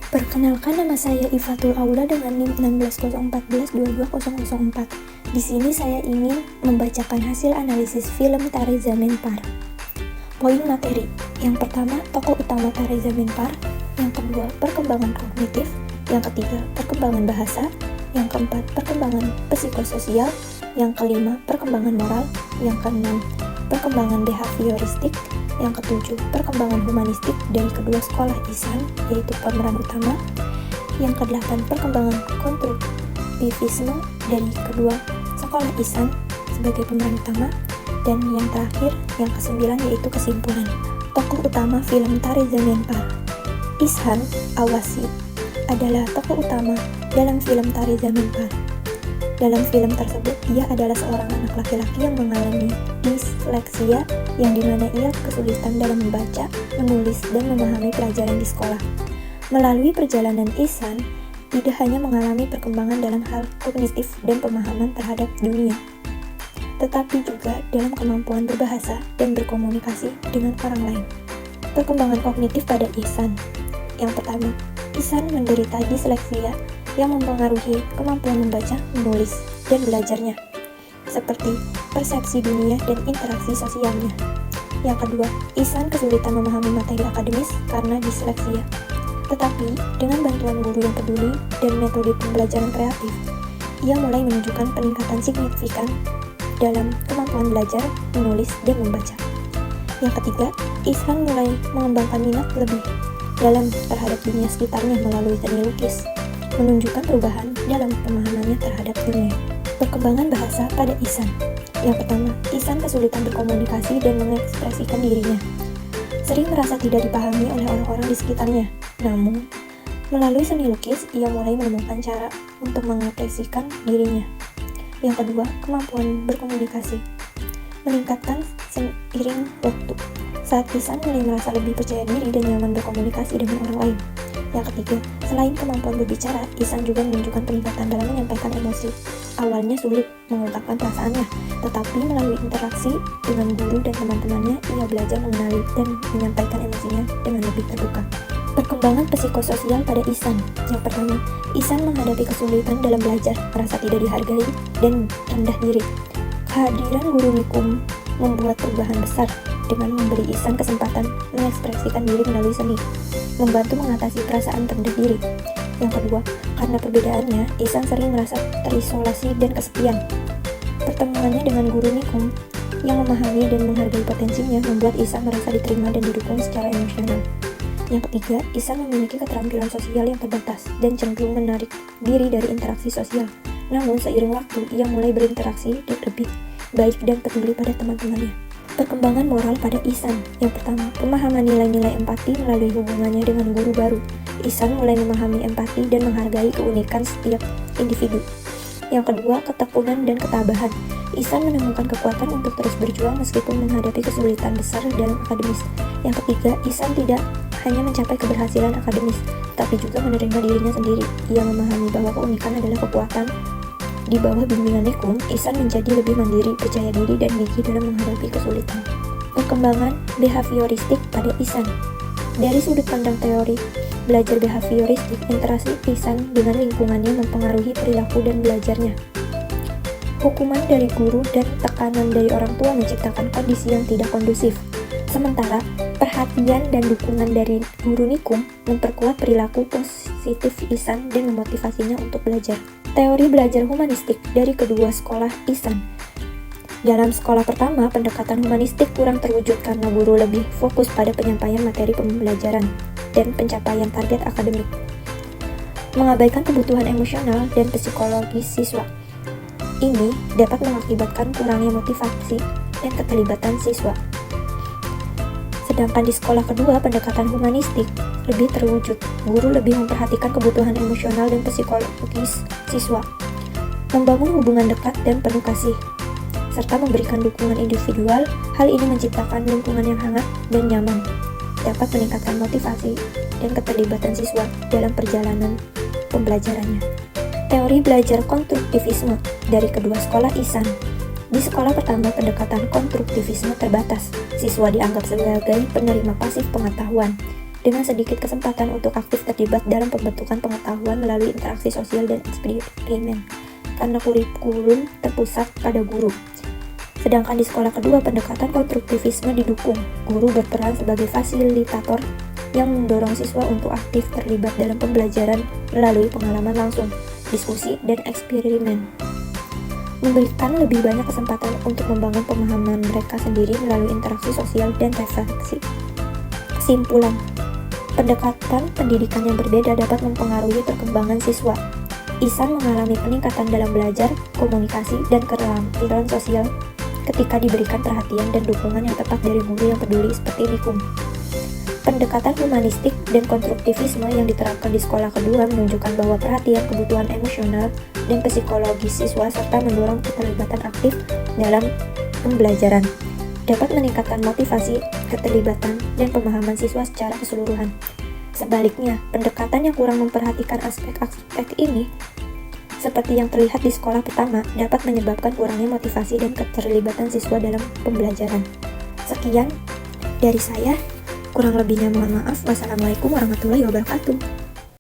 Perkenalkan, nama saya Ifatul Aula dengan NIM 16014-22004. Di sini saya ingin membacakan hasil analisis film Tari Zamin Par. Poin materi. Yang pertama, tokoh utama Tari Zamin Par. Yang kedua, perkembangan kognitif. Yang ketiga, perkembangan bahasa. Yang keempat, perkembangan psikososial. Yang kelima, perkembangan moral. Yang keenam, perkembangan behavioristik. Yang ketujuh, perkembangan humanistik dari kedua sekolah Ihsan, yaitu pemeran utama. Yang kedelapan, perkembangan konstruktivisme dari kedua sekolah Ihsan sebagai pemeran utama. Dan yang terakhir, yang kesembilan, yaitu kesimpulan. Tokoh utama film Tari Zamin Par. Ihsan Awasi adalah tokoh utama dalam film Tari Zamin Par. Dalam film tersebut, ia adalah seorang anak laki-laki yang mengalami disleksia, yang dimana ia kesulitan dalam membaca, menulis, dan memahami pelajaran di sekolah. Melalui perjalanan Ihsan, tidak hanya mengalami perkembangan dalam hal kognitif dan pemahaman terhadap dunia, tetapi juga dalam kemampuan berbahasa dan berkomunikasi dengan orang lain. Perkembangan kognitif pada Ihsan. Yang pertama, Ihsan menderita disleksia yang mempengaruhi kemampuan membaca, menulis, dan belajarnya, seperti persepsi dunia dan interaksi sosialnya. Yang kedua, Ihsan kesulitan memahami materi akademis karena disleksia. Tetapi, dengan bantuan guru yang peduli dan metode pembelajaran kreatif, ia mulai menunjukkan peningkatan signifikan dalam kemampuan belajar, menulis, dan membaca. Yang ketiga, Ihsan mulai mengembangkan minat lebih dalam terhadap dunia sekitarnya melalui seni lukis, menunjukkan perubahan dalam pemahamannya terhadap dunia. Perkembangan bahasa pada Ihsan. Yang pertama, Ihsan kesulitan berkomunikasi dan mengekspresikan dirinya. Sering merasa tidak dipahami oleh orang-orang di sekitarnya. Namun, melalui seni lukis, ia mulai menemukan cara untuk mengekspresikan dirinya. Yang kedua, kemampuan berkomunikasi meningkatkan seiring waktu. Saat Ihsan mulai merasa lebih percaya diri dan nyaman berkomunikasi dengan orang lain. Yang ketiga, selain kemampuan berbicara, Ihsan juga menunjukkan peningkatan dalam menyampaikan emosi. Awalnya sulit mengungkapkan perasaannya, tetapi melalui interaksi dengan guru dan teman-temannya, ia belajar mengenali dan menyampaikan emosinya dengan lebih terbuka. Perkembangan psikososial pada Ihsan. Yang pertama, Ihsan menghadapi kesulitan dalam belajar, merasa tidak dihargai, dan rendah diri. Kehadiran guru Nikum membuat perubahan besar dengan memberi Ihsan kesempatan mengekspresikan diri melalui seni, membantu mengatasi perasaan rendah diri. Yang kedua, karena perbedaannya, Ihsan sering merasa terisolasi dan kesepian. Pertemuannya dengan guru Nikum yang memahami dan menghargai potensinya membuat Ihsan merasa diterima dan didukung secara emosional. Yang ketiga, Ihsan memiliki keterampilan sosial yang terbatas dan cenderung menarik diri dari interaksi sosial. Namun, seiring waktu, ia mulai berinteraksi lebih baik dan peduli pada teman-temannya. Perkembangan moral pada Ihsan. Yang pertama, pemahaman nilai-nilai empati melalui hubungannya dengan guru baru. Ihsan mulai memahami empati dan menghargai keunikan setiap individu. Yang kedua, ketekunan dan ketabahan. Ihsan menemukan kekuatan untuk terus berjuang meskipun menghadapi kesulitan besar dalam akademis. Yang ketiga, Ihsan tidak hanya mencapai keberhasilan akademis, tapi juga menerima dirinya sendiri. Ia memahami bahwa keunikan adalah kekuatan. Di bawah bimbingan Nikum, Ihsan menjadi lebih mandiri, percaya diri, dan gigih dalam menghadapi kesulitan. Perkembangan behavioristik pada Ihsan. Dari sudut pandang teori belajar behavioristik, interaksi Ihsan dengan lingkungannya mempengaruhi perilaku dan belajarnya. Hukuman dari guru dan tekanan dari orang tua menciptakan kondisi yang tidak kondusif. Sementara, perhatian dan dukungan dari guru Nikum memperkuat perilaku positif Ihsan dan memotivasinya untuk belajar. Teori belajar humanistik dari kedua sekolah Ihsan. Dalam sekolah pertama, pendekatan humanistik kurang terwujud karena guru lebih fokus pada penyampaian materi pembelajaran dan pencapaian target akademik, mengabaikan kebutuhan emosional dan psikologis siswa. Ini dapat mengakibatkan kurangnya motivasi dan keterlibatan siswa. Sedangkan di sekolah kedua, pendekatan humanistik lebih terwujud. Guru lebih memperhatikan kebutuhan emosional dan psikologis siswa, membangun hubungan dekat dan penuh kasih, serta memberikan dukungan individual. Hal ini menciptakan lingkungan yang hangat dan nyaman, dapat meningkatkan motivasi dan keterlibatan siswa dalam perjalanan pembelajarannya. Teori belajar konstruktivisme dari kedua sekolah Ihsan. Di sekolah pertama, pendekatan konstruktivisme terbatas. Siswa dianggap sebagai penerima pasif pengetahuan dengan sedikit kesempatan untuk aktif terlibat dalam pembentukan pengetahuan melalui interaksi sosial dan eksperimen, karena kurikulum terpusat pada guru. Sedangkan di sekolah kedua, pendekatan konstruktivisme didukung. Guru berperan sebagai fasilitator yang mendorong siswa untuk aktif terlibat dalam pembelajaran melalui pengalaman langsung, diskusi, dan eksperimen. Memberikan lebih banyak kesempatan untuk membangun pemahaman mereka sendiri melalui interaksi sosial dan refleksi. Kesimpulan, pendekatan pendidikan yang berbeda dapat mempengaruhi perkembangan siswa. Ihsan mengalami peningkatan dalam belajar, komunikasi, dan keterampilan sosial ketika diberikan perhatian dan dukungan yang tepat dari guru yang peduli seperti Nikum. Pendekatan humanistik dan konstruktivisme yang diterapkan di sekolah kedua menunjukkan bahwa perhatian kebutuhan emosional dan psikologis siswa serta mendorong keterlibatan aktif dalam pembelajaran dapat meningkatkan motivasi, keterlibatan, dan pemahaman siswa secara keseluruhan. Sebaliknya, pendekatan yang kurang memperhatikan aspek-aspek ini, seperti yang terlihat di sekolah pertama, dapat menyebabkan kurangnya motivasi dan keterlibatan siswa dalam pembelajaran. Sekian dari saya. Kurang lebihnya mohon maaf. Wassalamualaikum warahmatullahi wabarakatuh.